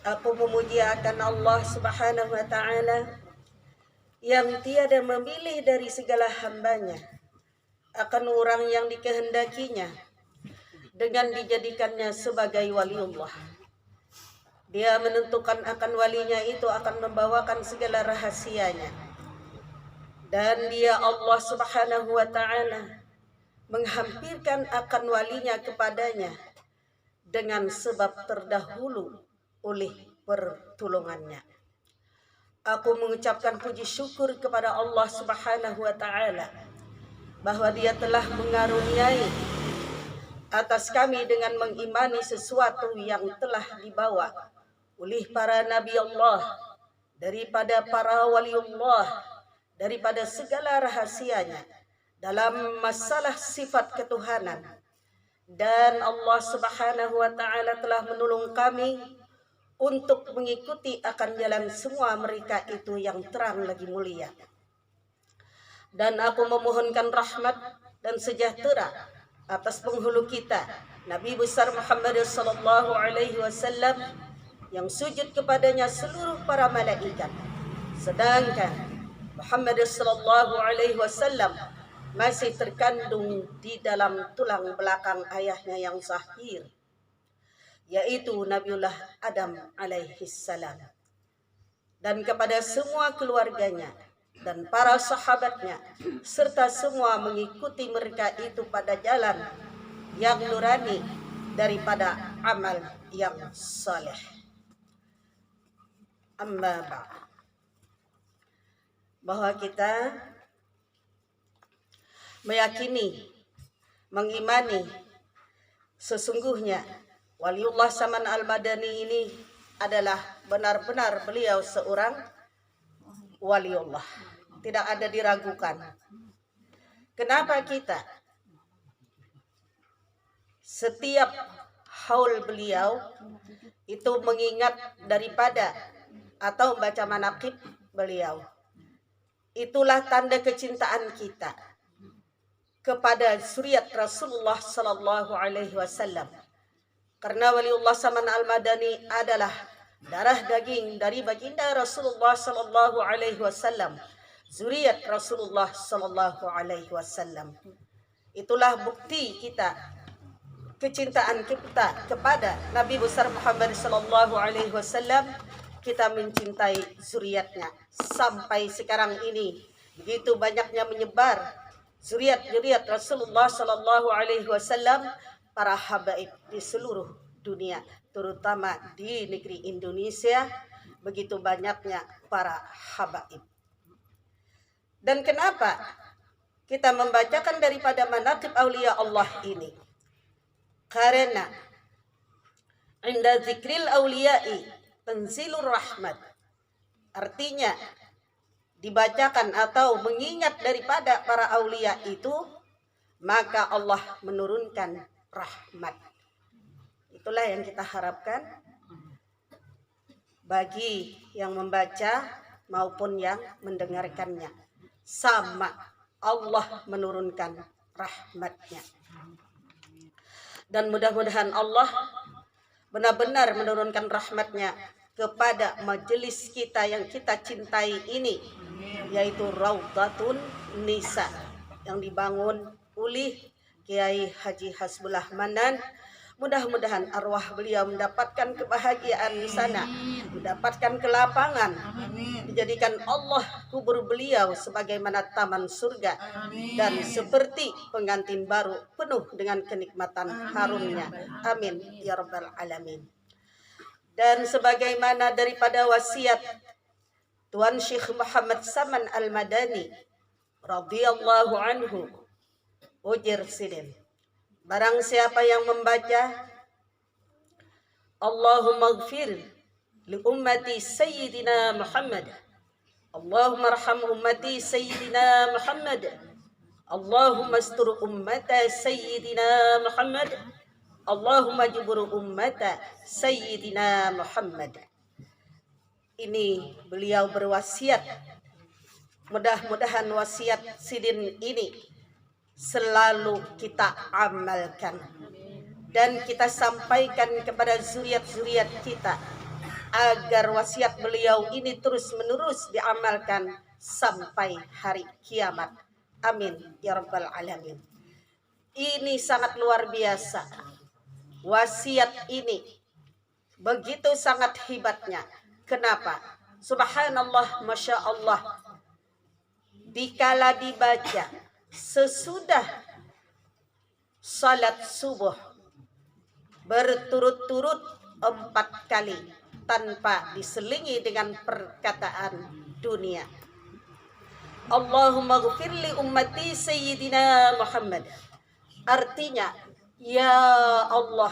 Aku memuji akan Allah Subhanahu wa Ta'ala yang tiada memilih dari segala hambanya akan orang yang dikehendakinya dengan dijadikannya sebagai waliullah. Dia menentukan akan walinya itu akan membawakan segala rahasianya. Dan dia Allah Subhanahu wa Ta'ala menghampirkan akan walinya kepadanya dengan sebab terdahulu oleh pertolongannya. Aku mengucapkan puji syukur kepada Allah Subhanahu wa Ta'ala bahwa Dia telah mengaruniai atas kami dengan mengimani sesuatu yang telah dibawa oleh para nabi Allah, daripada para waliullah, daripada segala rahasianya dalam masalah sifat ketuhanan. Dan Allah Subhanahu wa Ta'ala telah menolong kami untuk mengikuti akan jalan semua mereka itu yang terang lagi mulia. Dan aku memohonkan rahmat dan sejahtera atas penghulu kita Nabi besar Muhammad sallallahu alaihi wasallam yang sujud kepadanya seluruh para malaikat, sedangkan Muhammad sallallahu alaihi wasallam masih terkandung di dalam tulang belakang ayahnya yang sahir, yaitu Nabiullah Adam alaihi salam, dan kepada semua keluarganya dan para sahabatnya serta semua mengikuti mereka itu pada jalan yang nurani daripada amal yang saleh. Amma ba'd, bahwa kita meyakini, mengimani sesungguhnya Waliullah Saman Al-Madani ini adalah benar-benar beliau seorang waliullah, tidak ada diragukan. Kenapa kita setiap haul beliau itu mengingat daripada atau baca manaqib beliau? Itulah tanda kecintaan kita kepada zuriat Rasulullah sallallahu alaihi wasallam. Karena Waliullah Saman Al-Madani adalah darah daging dari baginda Rasulullah sallallahu alaihi wasallam, zuriat Rasulullah sallallahu alaihi wasallam. Itulah bukti kita kecintaan kita kepada Nabi besar Muhammad sallallahu alaihi wasallam. Kita mencintai zuriatnya sampai sekarang ini begitu banyaknya menyebar zuriat-zuriat Rasulullah sallallahu alaihi wasallam, para habaib di seluruh dunia, terutama di negeri Indonesia, begitu banyaknya para habaib. Dan kenapa kita membacakan daripada manaqib aulia Allah ini? Karena inda zikril auliai tanzilur rahmat, artinya dibacakan atau mengingat daripada para aulia itu, maka Allah menurunkan rahmat. Itulah yang kita harapkan bagi yang membaca maupun yang mendengarkannya. Sama, Allah menurunkan rahmatnya. Dan mudah-mudahan Allah benar-benar menurunkan rahmatnya kepada majelis kita yang kita cintai ini, yaitu Raudhatun Nisa yang dibangun oleh Kiai Haji Hasbullah Manan. Mudah-mudahan arwah beliau mendapatkan kebahagiaan di sana, mendapatkan kelapangan, dijadikan Allah kubur beliau sebagaimana taman surga, dan seperti pengantin baru penuh dengan kenikmatan harumnya. Amin ya rabbal alamin. Dan sebagaimana daripada wasiat Tuan Syekh Muhammad Saman Al-Madani radhiyallahu anhu, ujar sidin, barang siapa yang membaca Allahumma ighfir li ummati Sayyidina Muhammad, Allahumma arham ummati Sayyidina Muhammad, Allahumma astur ummata Sayyidina Muhammad, Allahumma jubur ummata Sayyidina Muhammad. Ini beliau berwasiat. Mudah-mudahan wasiat sidin ini selalu kita amalkan dan kita sampaikan kepada zuriat-zuriat kita agar wasiat beliau ini terus-menerus diamalkan sampai hari kiamat. Amin ya rabbal alamin. Ini sangat luar biasa. Wasiat ini begitu sangat hebatnya. Kenapa? Subhanallah, masya Allah. Dikala dibaca sesudah salat subuh berturut-turut 4 kali tanpa diselingi dengan perkataan dunia. Allahumma ghfir li ummati sayyidina Muhammad. Artinya, ya Allah,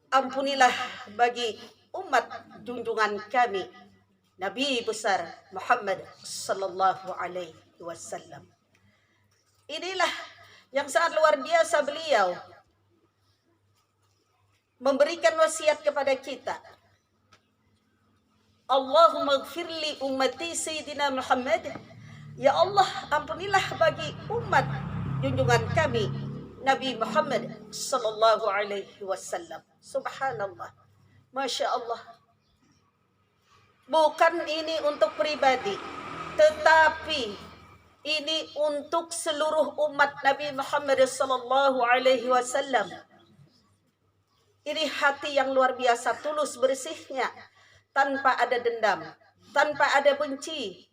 ampunilah bagi umat junjungan kami Nabi besar Muhammad sallallahu alaihi wasallam. Inilah yang sangat luar biasa beliau memberikan wasiat kepada kita. Allahumma gfirli ummati sayyidina Muhammad. Ya Allah, ampunilah bagi umat junjungan kami Nabi Muhammad sallallahu alaihi wasallam. Subhanallah. Masya Allah. Bukan ini untuk pribadi, tetapi ini untuk seluruh umat Nabi Muhammad sallallahu alaihi wasallam. Ini hati yang luar biasa tulus bersihnya, tanpa ada dendam, tanpa ada benci.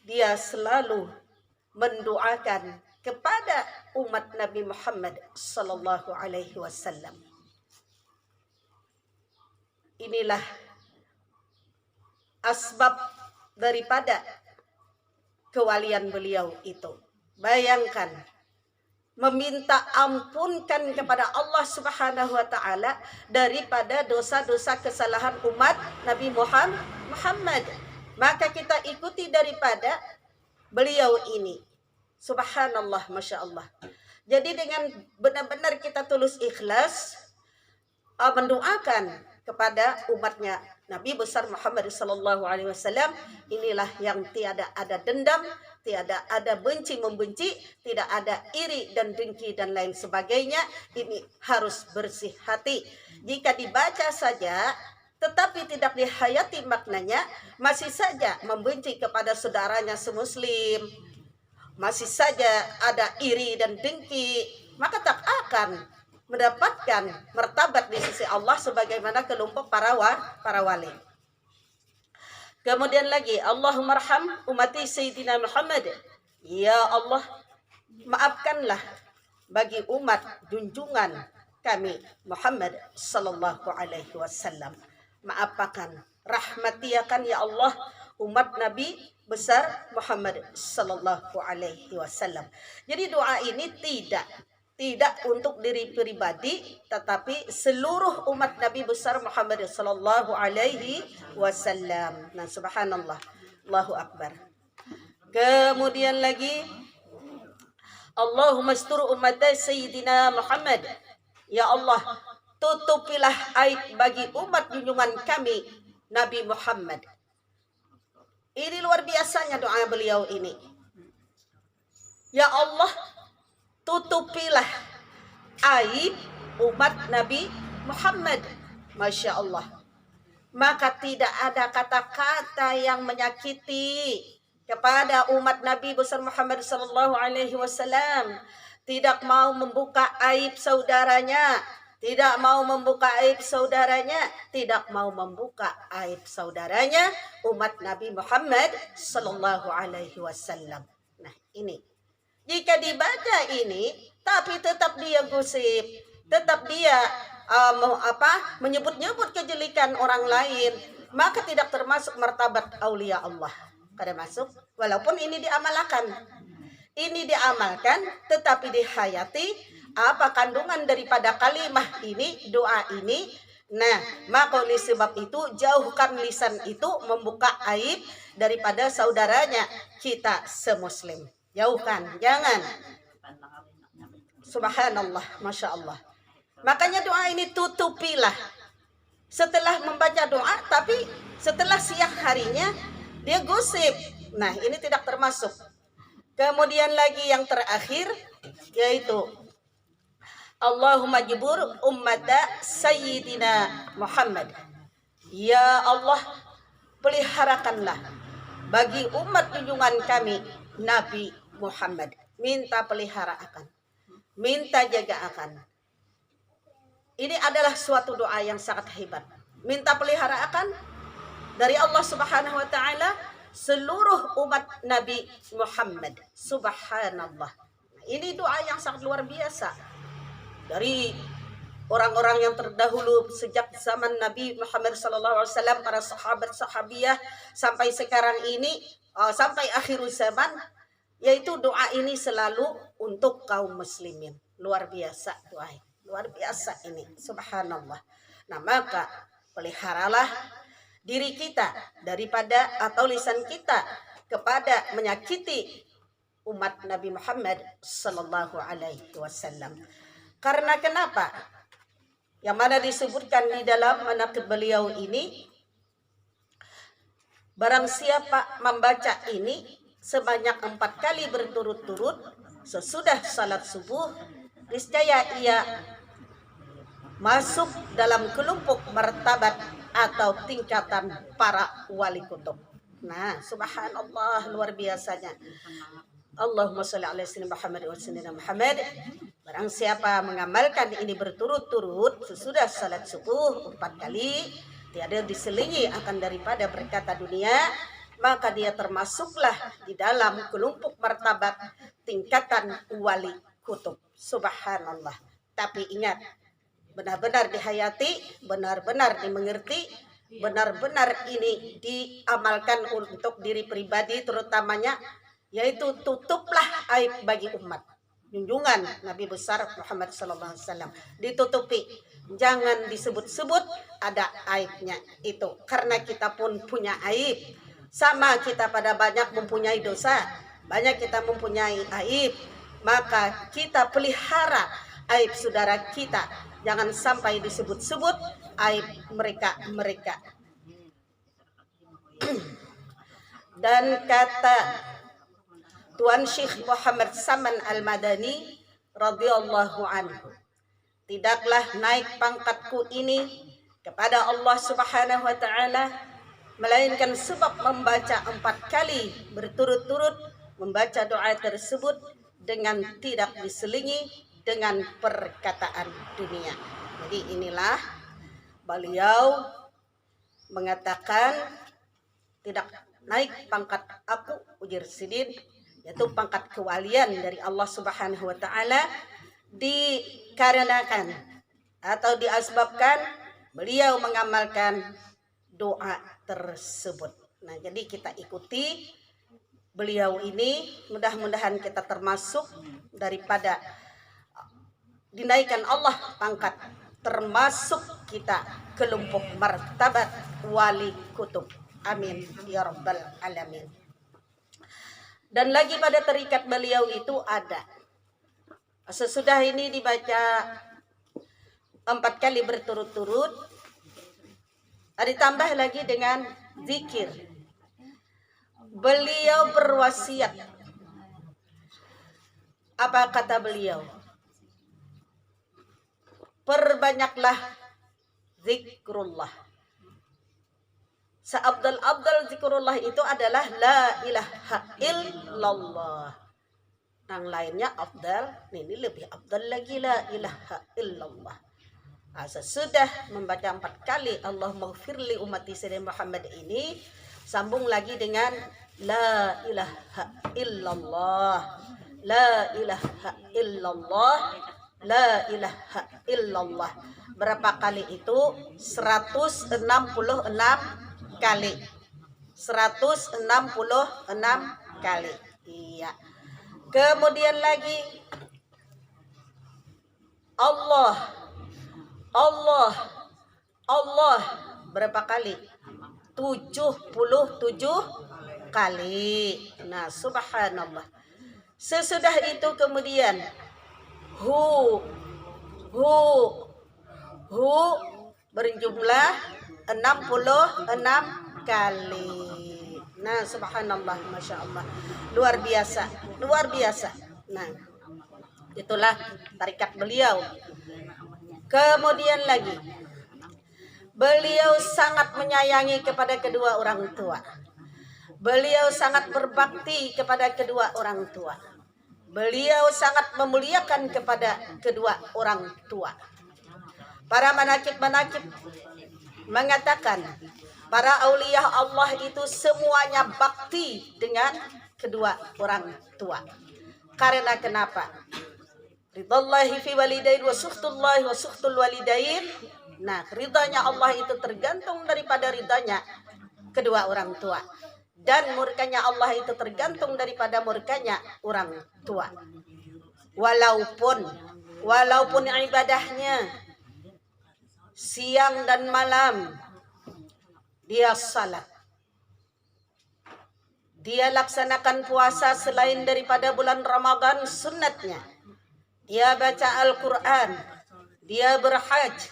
Dia selalu mendoakan kepada umat Nabi Muhammad sallallahu alaihi wasallam. Inilah asbab daripada kewalian beliau itu. Bayangkan, meminta ampunkan kepada Allah Subhanahu wa taala daripada dosa-dosa kesalahan umat Nabi Muhammad. Maka kita ikuti daripada beliau ini. Subhanallah, masya Allah. Jadi dengan benar-benar kita tulus ikhlas mendoakan kepada umatnya Nabi besar Muhammad sallallahu alaihi wasallam, inilah yang tiada ada dendam, tiada ada benci membenci, tidak ada iri dan dengki dan lain sebagainya. Ini harus bersih hati. Jika dibaca saja tetapi tidak dihayati maknanya, masih saja membenci kepada saudaranya semuslim, masih saja ada iri dan dengki, maka tak akan mendapatkan martabat di sisi Allah sebagaimana kelompok para wali. Kemudian lagi, Allahumma arham ummati sayyidina Muhammad. Ya Allah, maafkanlah bagi umat junjungan kami Muhammad sallallahu alaihi wasallam. Maafkan, rahmatiakan ya Allah umat Nabi besar Muhammad sallallahu alaihi wasallam. Jadi doa ini tidak untuk diri pribadi, tetapi seluruh umat Nabi besar Muhammad sallallahu alaihi wasallam. Nah, subhanallah, Allahu akbar. Kemudian lagi, Allahumma astur ummata sayyidina Muhammad. Ya Allah, tutupilah aib bagi umat junjungan kami Nabi Muhammad. Ini luar biasanya doa beliau ini. Ya Allah, tutupilah aib umat Nabi Muhammad. Masya Allah. Maka tidak ada kata-kata yang menyakiti kepada umat Nabi besar Muhammad sallallahu alaihi wasallam. Tidak mau membuka aib saudaranya, tidak mau membuka aib saudaranya, tidak mau membuka aib saudaranya umat Nabi Muhammad sallallahu alaihi wasallam. Nah, ini jika dibaca ini, tapi tetap dia gosip, tetap dia menyebut-nyebut kejelekan orang lain, maka tidak termasuk martabat aulia Allah. Kada masuk, walaupun ini diamalkan. Ini diamalkan, tetapi dihayati apa kandungan daripada kalimah ini, doa ini. Nah, maka oleh sebab itu jauhkan lisan itu membuka aib daripada saudaranya kita semuslim. Jauhkan, jangan. Subhanallah, masya Allah. Makanya doa ini tutupilah. Setelah membaca doa, tapi setelah siang harinya dia gosip. Nah, ini tidak termasuk. Kemudian lagi yang terakhir, yaitu Allahumma jibur ummata Sayyidina Muhammad. Ya Allah, peliharakanlah bagi umat junjungan kami Nabi Muhammad. Minta pelihara akan, minta jaga akan. Ini adalah suatu doa yang sangat hebat. Minta pelihara akan dari Allah Subhanahu wa taala seluruh umat Nabi Muhammad. Subhanallah. Ini doa yang sangat luar biasa. Dari orang-orang yang terdahulu sejak zaman Nabi Muhammad SAW, para sahabat sahabiyah sampai sekarang ini, sampai akhir zaman, yaitu doa ini selalu untuk kaum muslimin. Luar biasa doa, luar biasa ini, subhanallah. Nah, maka peliharalah diri kita daripada atau lisan kita kepada menyakiti umat Nabi Muhammad sallallahu alaihi wasallam. Karena kenapa? Yang mana disebutkan di dalam manaqib beliau ini, barang siapa membaca ini sebanyak 4 kali berturut-turut sesudah salat subuh, niscaya ia masuk dalam kelompok martabat atau tingkatan para wali kutub. Nah, subhanallah, luar biasanya. Allahumma sholli ala sayyidina Muhammad wa sayyidina Muhammad. Barang siapa mengamalkan ini berturut-turut sesudah salat subuh 4 kali, tiada diselingi akan daripada berkata dunia, maka dia termasuklah di dalam kelompok martabat tingkatan wali kutub. Subhanallah. Tapi ingat, benar-benar dihayati, benar-benar dimengerti, benar-benar ini diamalkan untuk diri pribadi terutamanya, yaitu tutuplah aib bagi umat junjungan Nabi besar Muhammad sallallahu alaihi wasallam, ditutupi, jangan disebut-sebut ada aibnya itu, karena kita pun punya aib, sama kita pada banyak mempunyai dosa, banyak kita mempunyai aib, maka kita pelihara aib saudara kita, jangan sampai disebut-sebut aib mereka. Dan kata Tuan Syekh Muhammad Saman Al-Madani radhiyallahu anhu, tidaklah naik pangkatku ini kepada Allah Subhanahu wa taala melainkan sebab membaca 4 kali berturut-turut, membaca doa tersebut dengan tidak diselingi dengan perkataan dunia. Jadi inilah beliau mengatakan, tidak naik pangkat aku, ujar Sidin, yaitu pangkat kewalian dari Allah Subhanahu wa taala, dikarenakan atau diasbabkan beliau mengamalkan doa tersebut. Nah, jadi kita ikuti beliau ini, mudah-mudahan kita termasuk daripada dinaikkan Allah pangkat, termasuk kita kelompok martabat wali kutub. Amin ya rabbal alamin. Dan lagi pada terikat beliau itu ada, sesudah ini dibaca 4 kali berturut-turut, ditambah lagi dengan zikir. Beliau berwasiat, apa kata beliau? Perbanyaklah zikrullah. Seabdal-abdal zikrullah itu adalah la ilaha illallah. Yang lainnya abdal, ini lebih abdal lagi, la ilaha illallah. Sesudah membaca 4 kali Allahumma ghfirli ummati sayyidina Muhammad ini, sambung lagi dengan la ilaha illallah, la ilaha illallah, la ilaha illallah. Berapa kali itu? 166 kali. 166 kali. Iya. Kemudian lagi Allah, Allah, Allah. Berapa kali? 77 kali. Nah, subhanallah. Sesudah itu kemudian hu berjumlah 66 kali. Nah, subhanallah, masya Allah, luar biasa, luar biasa. Nah, Itulah tarikat beliau. Kemudian lagi, beliau sangat menyayangi kepada kedua orang tua. Beliau sangat berbakti kepada kedua orang tua. Beliau sangat memuliakan kepada kedua orang tua. Para manakib-manakib mengatakan para aulia Allah itu semuanya bakti dengan kedua orang tua. Karena kenapa? Ridallahi fi walidain wa sukhtullahi wa sukhtul walidain. Nah, ridanya Allah itu tergantung daripada ridanya kedua orang tua. Dan murkanya Allah itu tergantung daripada murkanya orang tua. Walaupun ibadahnya siang dan malam dia salat, dia laksanakan puasa selain daripada bulan Ramadan sunnatnya, dia baca Al-Quran, dia berhaj,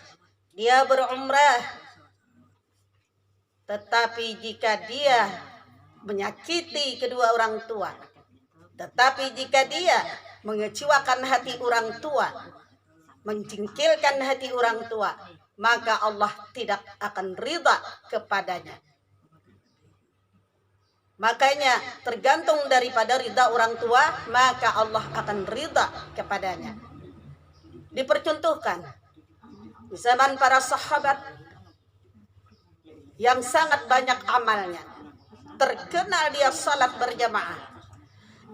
dia berumrah. Tetapi jika dia menyakiti kedua orang tua, tetapi jika dia mengecewakan hati orang tua, menjengkelkan hati orang tua, maka Allah tidak akan ridha kepadanya. Makanya tergantung daripada ridha orang tua, maka Allah akan ridha kepadanya. Dipercontohkan di zaman para sahabat yang sangat banyak amalnya, terkenal dia salat berjamaah,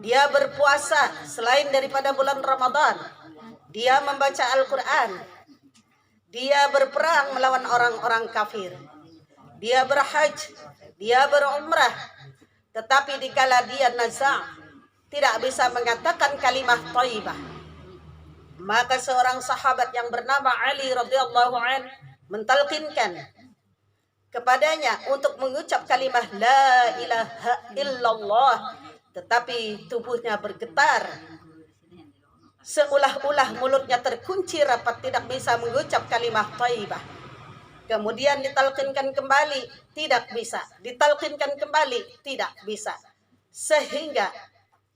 dia berpuasa selain daripada bulan Ramadan, dia membaca Al-Quran, dia berperang melawan orang-orang kafir, dia berhaj, dia berumrah. Tetapi dikala dia naza' tidak bisa mengatakan kalimah thayyibah, maka seorang sahabat yang bernama Ali radhiyallahu an mentalkinkan kepadanya untuk mengucap kalimah la ilaha illallah, tetapi tubuhnya bergetar, seolah-olah mulutnya terkunci rapat, tidak bisa mengucap kalimah thayyibah. Kemudian ditalkinkan kembali, tidak bisa. Ditalkinkan kembali, tidak bisa. Sehingga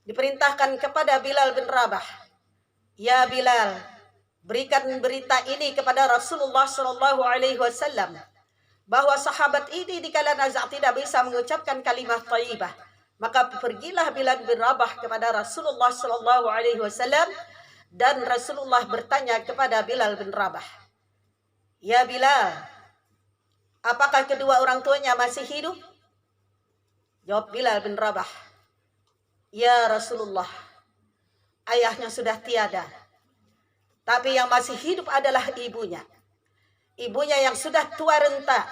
diperintahkan kepada Bilal bin Rabah, ya Bilal, berikan berita ini kepada Rasulullah SAW, bahwa sahabat ini dikala naza' tidak bisa mengucapkan kalimah thayyibah. Maka pergilah Bilal bin Rabah kepada Rasulullah SAW, dan Rasulullah bertanya kepada Bilal bin Rabah, ya Bilal, apakah kedua orang tuanya masih hidup? Jawab Bilal bin Rabah, ya Rasulullah, ayahnya sudah tiada, tapi yang masih hidup adalah ibunya. Ibunya yang sudah tua renta,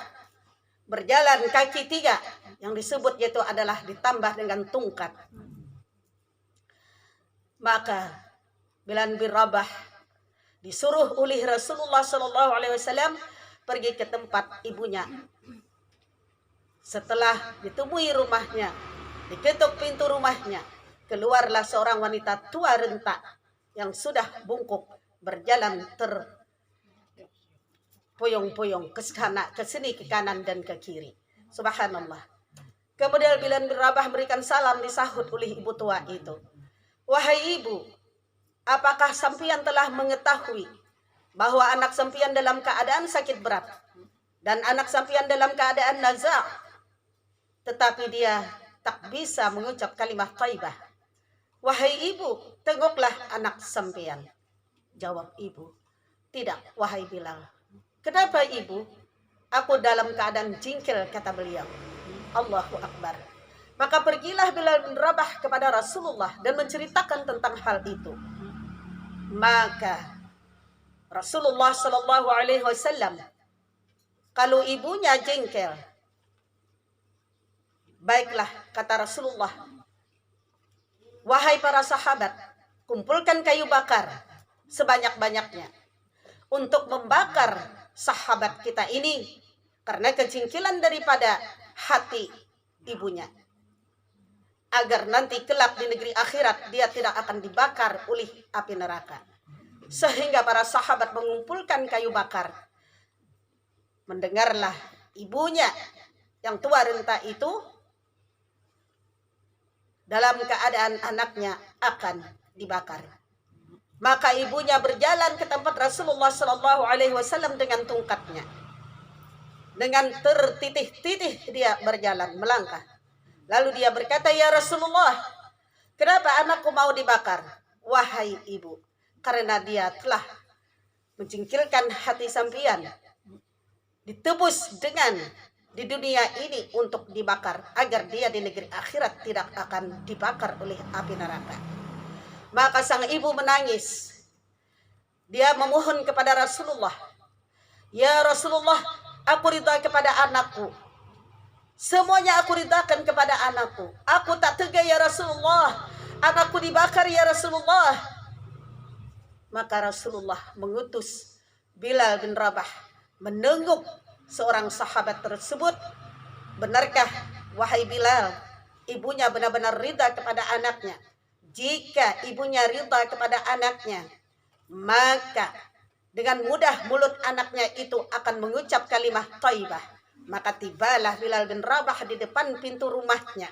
berjalan kaki 3, yang disebut yaitu adalah ditambah dengan tungkat. Maka Bilal bin Rabah disuruh oleh Rasulullah SAW pergi ke tempat ibunya. Setelah ditemui rumahnya, diketuk pintu rumahnya, keluarlah seorang wanita tua renta yang sudah bungkuk, berjalan terpoyong-poyong ke sana, ke sini, ke kanan dan ke kiri. Subhanallah. Kemudian Bilal bin Rabah memberikan salam, disahut oleh ibu tua itu. Wahai ibu, apakah sampian telah mengetahui bahwa anak sampian dalam keadaan sakit berat dan anak sampian dalam keadaan naza', tetapi dia tak bisa mengucap kalimah thayyibah? Wahai ibu, tengoklah anak sampian. Jawab ibu, tidak wahai Bilal. Kenapa ibu? Aku dalam keadaan jingkil, kata beliau. Allahu Akbar. Maka pergilah Bilal bin Rabah kepada Rasulullah dan menceritakan tentang hal itu. Maka Rasulullah SAW, kalau ibunya jengkel, baiklah, kata Rasulullah, wahai para sahabat, kumpulkan kayu bakar sebanyak-banyaknya untuk membakar sahabat kita ini karena kejengkelan daripada hati ibunya, agar nanti kelak di negeri akhirat dia tidak akan dibakar oleh api neraka. Sehingga para sahabat mengumpulkan kayu bakar. Mendengarlah ibunya yang tua renta itu dalam keadaan anaknya akan dibakar. Maka ibunya berjalan ke tempat Rasulullah Shallallahu Alaihi Wasallam dengan tongkatnya, dengan tertitih-titih dia berjalan melangkah. Lalu dia berkata, ya Rasulullah, kenapa anakku mau dibakar? Wahai ibu, karena dia telah menjengkelkan hati sampean, ditebus dengan di dunia ini untuk dibakar, agar dia di negeri akhirat tidak akan dibakar oleh api neraka. Maka sang ibu menangis. Dia memohon kepada Rasulullah, ya Rasulullah, aku ridha kepada anakku. Semuanya aku ridhakan kepada anakku. Aku tak tega ya Rasulullah, anakku dibakar ya Rasulullah. Maka Rasulullah mengutus Bilal bin Rabah menengok seorang sahabat tersebut. Benarkah wahai Bilal, ibunya benar-benar ridha kepada anaknya? Jika ibunya ridha kepada anaknya, maka dengan mudah mulut anaknya itu akan mengucap kalimat thayyibah. Maka tibalah Bilal bin Rabah di depan pintu rumahnya.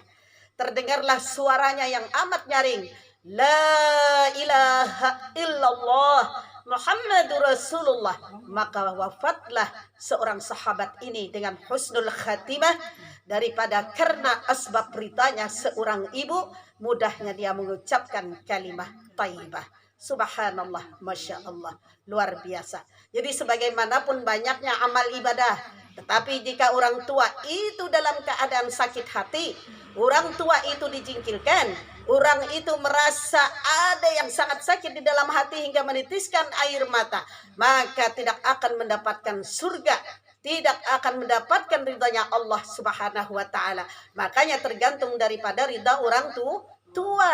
Terdengarlah suaranya yang amat nyaring, la ilaha illallah Muhammadur Rasulullah. Maka wafatlah seorang sahabat ini dengan husnul khatimah, daripada karena asbab ridhanya seorang ibu, mudahnya dia mengucapkan kalimat thayyibah. Subhanallah, Masya Allah, luar biasa. Jadi sebagaimanapun banyaknya amal ibadah, tetapi jika orang tua itu dalam keadaan sakit hati, orang tua itu dijingkirkan, orang itu merasa ada yang sangat sakit di dalam hati hingga menitiskan air mata, maka tidak akan mendapatkan surga, tidak akan mendapatkan ridhanya Allah Subhanahu wa taala. Makanya tergantung daripada ridha orang tua.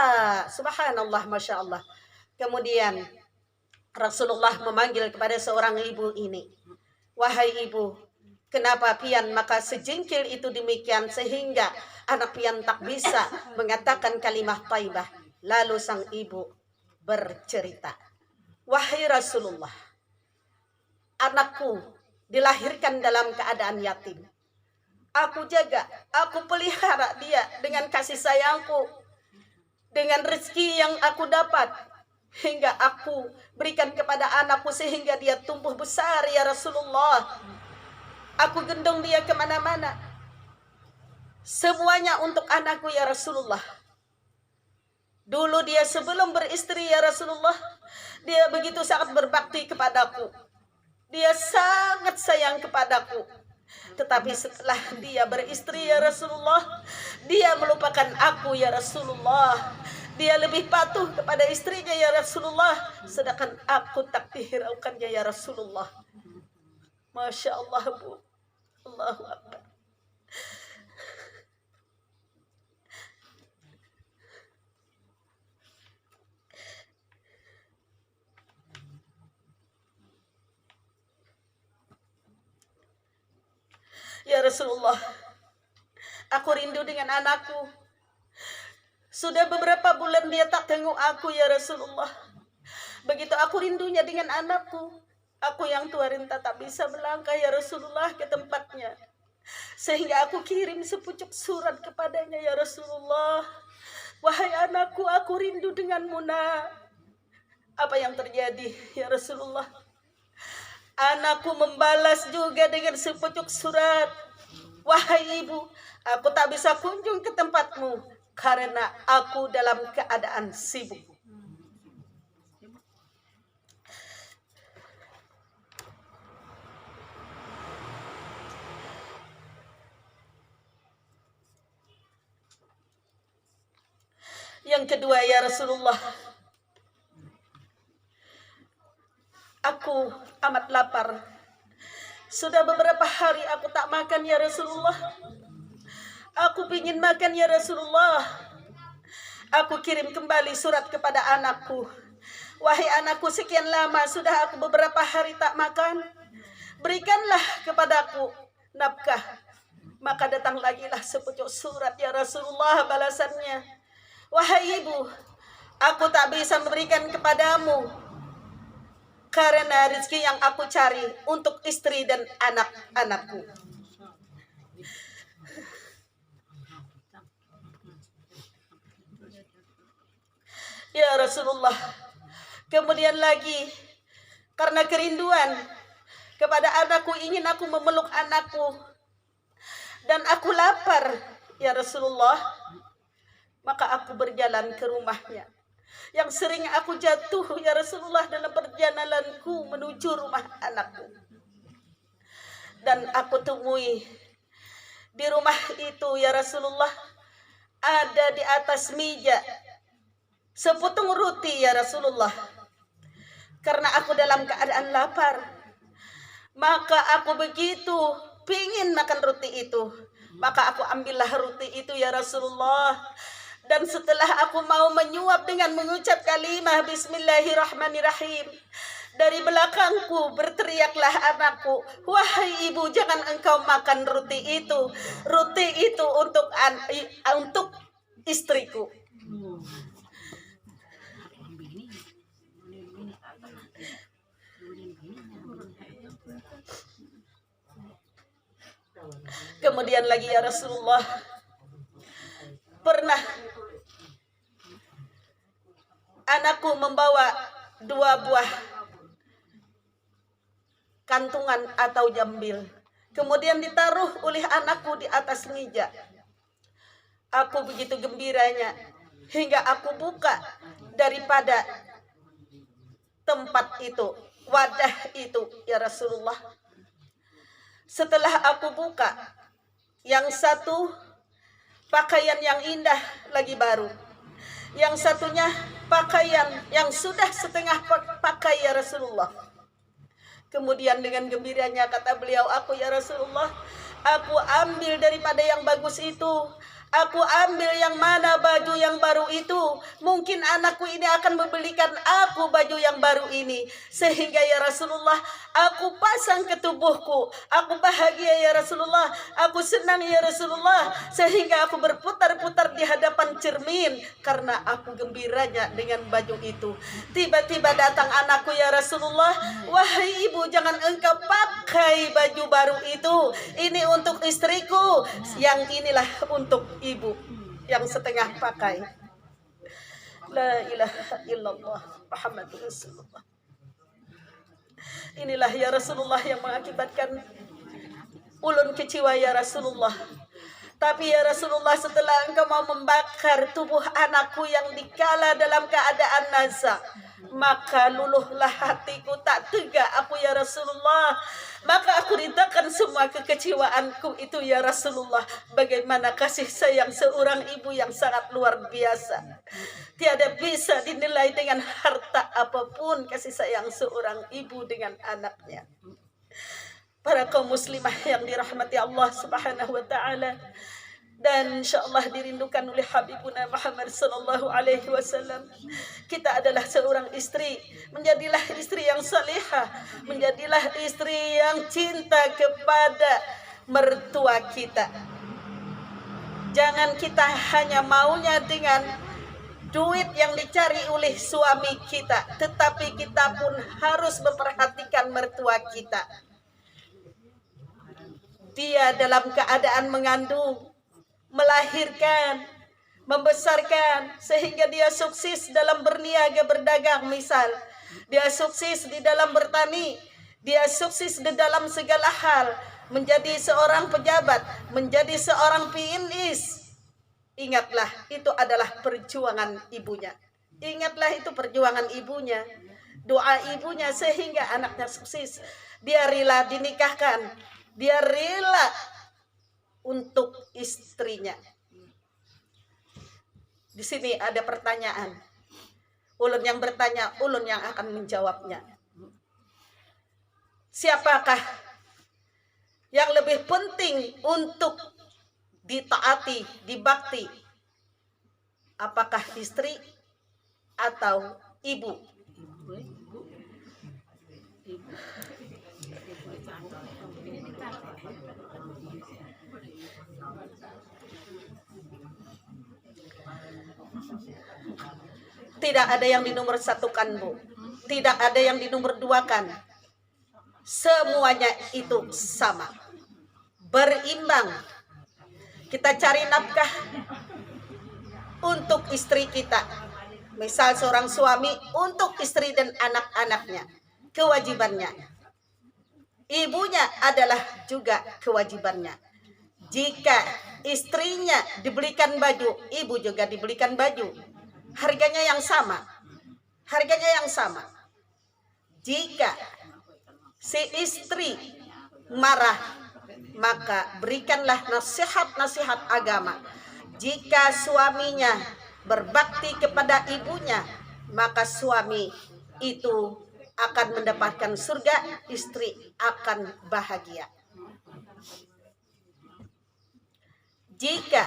Subhanallah, Masya Allah. Kemudian Rasulullah memanggil kepada seorang ibu ini, wahai ibu, kenapa pian maka sejengkil itu demikian sehingga anak pian tak bisa mengatakan kalimat thayyibah? Lalu sang ibu bercerita, wahai Rasulullah, anakku dilahirkan dalam keadaan yatim. Aku jaga, aku pelihara dia dengan kasih sayangku, dengan rezeki yang aku dapat, hingga aku berikan kepada anakku sehingga dia tumbuh besar ya Rasulullah. Aku gendong dia kemana-mana. Semuanya untuk anakku ya Rasulullah. Dulu dia sebelum beristri ya Rasulullah, dia begitu sangat berbakti kepadaku. Dia sangat sayang kepadaku. Tetapi setelah dia beristri ya Rasulullah, dia melupakan aku ya Rasulullah. Dia lebih patuh kepada istrinya ya Rasulullah, sedangkan aku tak dihiraukannya ya Rasulullah. Masya Allah, Bu. Allahu Akbar. Ya Rasulullah, aku rindu dengan anakku. Sudah beberapa bulan dia tak tengok aku ya Rasulullah. Begitu aku rindunya dengan anakku, aku yang tua renta tak bisa melangkah ya Rasulullah ke tempatnya, sehingga aku kirim sepucuk surat kepadanya ya Rasulullah. Wahai anakku, aku rindu denganmu nak. Apa yang terjadi ya Rasulullah? Anakku membalas juga dengan sepucuk surat, wahai ibu, aku tak bisa kunjung ke tempatmu karena aku dalam keadaan sibuk. Yang kedua ya Rasulullah, aku amat lapar. Sudah beberapa hari aku tak makan ya Rasulullah. Aku ingin makan ya Rasulullah. Aku kirim kembali surat kepada anakku. Wahai anakku, sekian lama sudah aku beberapa hari tak makan. Berikanlah kepadaku nafkah. Maka datang lagi lah sepucuk surat ya Rasulullah balasannya. Wahai ibu, aku tak bisa memberikan kepadamu karena rezeki yang aku cari untuk istri dan anak-anakku. Ya Rasulullah, Kemudian lagi karena kerinduan kepada anakku, ingin aku memeluk anakku, dan aku lapar ya Rasulullah, maka aku berjalan ke rumahnya yang sering aku jatuh ya Rasulullah dalam perjalananku menuju rumah anakku. Dan aku temui di rumah itu ya Rasulullah, ada di atas meja seputung roti ya Rasulullah. Karena aku dalam keadaan lapar, maka aku begitu pingin makan roti itu, maka aku ambillah roti itu ya Rasulullah. Dan setelah aku mau menyuap dengan mengucap kalimah Bismillahirrahmanirrahim, dari belakangku berteriaklah anakku, wahai ibu, jangan engkau makan roti itu. Roti itu untuk istriku. Kemudian lagi ya Rasulullah, pernah anakku membawa 2 buah kantungan atau jambil, kemudian ditaruh oleh anakku di atas meja. Aku begitu gembiranya hingga aku buka daripada tempat itu, wadah itu ya Rasulullah. Setelah aku buka, yang satu pakaian yang indah lagi baru, yang satunya pakaian yang sudah setengah pakai ya Rasulullah. Kemudian dengan gembiranya kata beliau, aku ya Rasulullah, aku ambil daripada yang bagus itu. Aku ambil yang mana baju yang baru itu. Mungkin anakku ini akan membelikan aku baju yang baru ini. Sehingga ya Rasulullah, aku pasang ke tubuhku. Aku bahagia ya Rasulullah. Aku senang ya Rasulullah. Sehingga aku berputar-putar di hadapan cermin, karena aku gembiranya dengan baju itu. Tiba-tiba datang anakku ya Rasulullah. Wahai ibu, jangan engkau pakai baju baru itu. Ini untuk istriku. Yang inilah untuk ibu yang setengah pakai. La ilaha illallah Muhammadur Rasulullah. Inilah ya Rasulullah yang mengakibatkan ulun kecewa ya Rasulullah. Tapi ya Rasulullah, setelah engkau mau membakar tubuh anakku yang dikala dalam keadaan nazak, maka luluhlah hatiku, tak tega aku ya Rasulullah. Maka aku ritakan semua kekecewaanku itu ya Rasulullah. Bagaimana kasih sayang seorang ibu yang sangat luar biasa. Tiada bisa dinilai dengan harta apapun kasih sayang seorang ibu dengan anaknya. Para kaum muslimah yang dirahmati Allah Subhanahu wa taala, dan insyaallah dirindukan oleh Habibuna Muhammad sallallahu alaihi wasallam, kita adalah seorang istri. Menjadilah istri yang salihah, menjadilah istri yang cinta kepada mertua kita. Jangan kita hanya maunya dengan duit yang dicari oleh suami kita, tetapi kita pun harus memperhatikan mertua kita. Dia dalam keadaan mengandung, melahirkan, membesarkan, sehingga dia sukses dalam berniaga berdagang misal. Dia sukses di dalam bertani, dia sukses di dalam segala hal, menjadi seorang pejabat, menjadi seorang PNS. Ingatlah, itu adalah perjuangan ibunya. Ingatlah, itu perjuangan ibunya, doa ibunya sehingga anaknya sukses. Dia rela dinikahkan, dia rela untuk istrinya. Di sini ada pertanyaan. Ulun yang bertanya, ulun yang akan menjawabnya. Siapakah yang lebih penting untuk ditaati, dibakti? Apakah istri atau ibu? Tidak ada yang dinomor satukan, Bu. Tidak ada yang dinomor duakan. Semuanya itu sama, berimbang. Kita cari nafkah untuk istri kita, Misal seorang suami untuk istri dan anak-anaknya, kewajibannya. Ibunya adalah juga kewajibannya. Jika istrinya dibelikan baju, ibu juga dibelikan baju. Harganya yang sama. Harganya yang sama. Jika si istri marah, maka berikanlah nasihat-nasihat agama. Jika suaminya berbakti kepada ibunya, maka suami itu akan mendapatkan surga, istri akan bahagia. Jika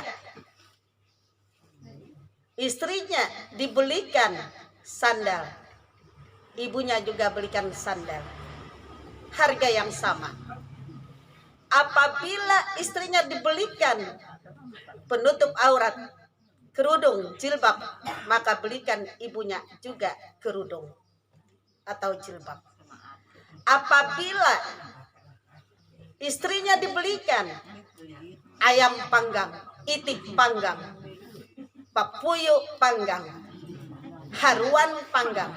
istrinya dibelikan sandal, ibunya juga belikan sandal. Harga yang sama. Apabila istrinya dibelikan penutup aurat, kerudung, jilbab, maka belikan ibunya juga kerudung atau jilbab. Apabila istrinya dibelikan ayam panggang, itik panggang, papuyuk panggang, haruan panggang,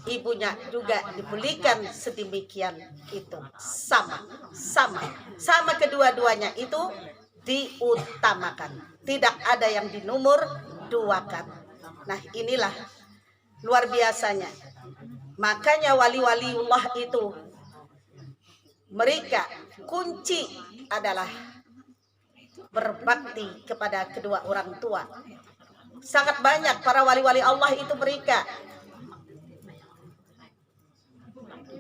ibunya juga dibelikan sedemikian itu. Sama kedua-duanya itu diutamakan. Tidak ada yang dinomor duakan. Nah, inilah luar biasanya. Makanya wali-waliullah itu mereka kunci adalah berbakti kepada kedua orang tua. Sangat banyak para wali-wali Allah itu mereka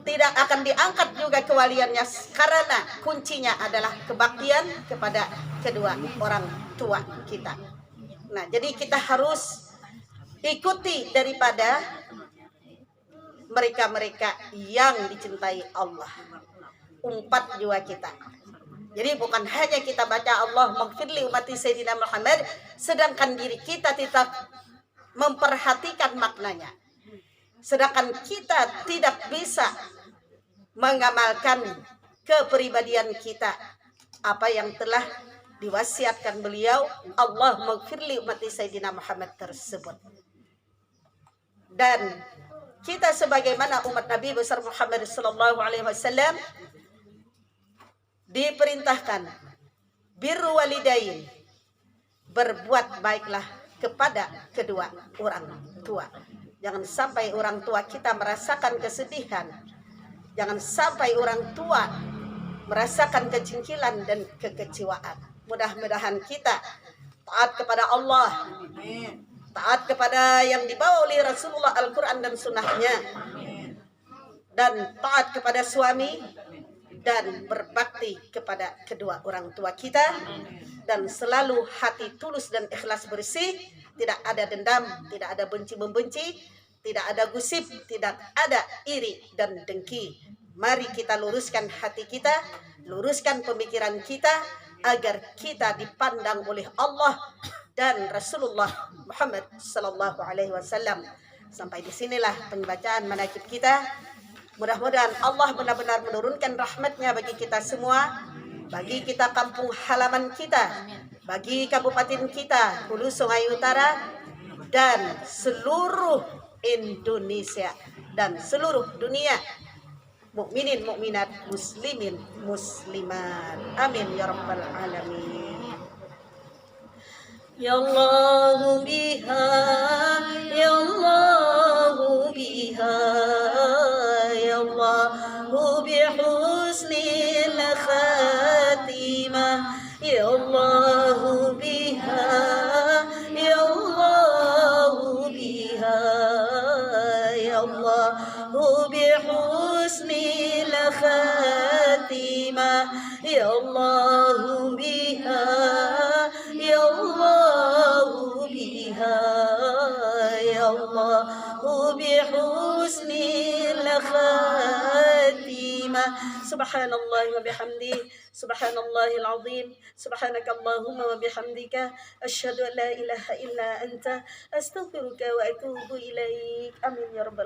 tidak akan diangkat juga kewaliannya karena kuncinya adalah kebaktian kepada kedua orang tua kita. Nah, jadi kita harus ikuti daripada mereka-mereka yang dicintai Allah. Umpat jiwa kita. Jadi bukan hanya kita baca Allah maghfirli ummati Sayyidina Muhammad, sedangkan diri kita tetap memperhatikan maknanya. Sedangkan kita tidak bisa mengamalkan kepribadian kita apa yang telah diwasiatkan beliau, Allah maghfirli ummati Sayyidina Muhammad tersebut. Dan kita sebagaimana umat Nabi besar Muhammad sallallahu alaihi wasallam diperintahkan birru walidain, berbuat baiklah kepada kedua orang tua. Jangan sampai orang tua kita merasakan kesedihan. Jangan sampai orang tua merasakan kejengkelan dan kekecewaan. Mudah-mudahan kita taat kepada Allah, taat kepada yang dibawa oleh Rasulullah Al-Quran dan sunnahnya, dan taat kepada suami, dan berbakti kepada kedua orang tua kita, dan selalu hati tulus dan ikhlas bersih. Tidak ada dendam, tidak ada benci-membenci, tidak ada gusip, tidak ada iri dan dengki. Mari kita luruskan hati kita, luruskan pemikiran kita, agar kita dipandang oleh Allah dan Rasulullah Muhammad sallallahu alaihi wasallam. Sampai disinilah pembacaan manaqib kita. Mudah-mudahan Allah benar-benar menurunkan rahmatnya bagi kita semua, bagi kita kampung halaman kita, bagi kabupaten kita, Hulu Sungai Utara, dan seluruh Indonesia, dan seluruh dunia, mukminin, mukminat, muslimin, muslimat. Amin ya rabbal alamin. Ya Allah biha, ya Allah biha, ya Allah bihusnil khatimah, ya Allah biha, ya Allah biha, ya Allah bihusnil khatimah, ya Allah biha, ya Allah biha, ya Allah bihusnil khatimah. Subhanallah wa bihamdi, subhanallahil azim, subhanakallahumma wa bihamdika, asyhadu an la ilaha illa anta, astaghfiruka wa atubu ilaik. Amin ya rabbal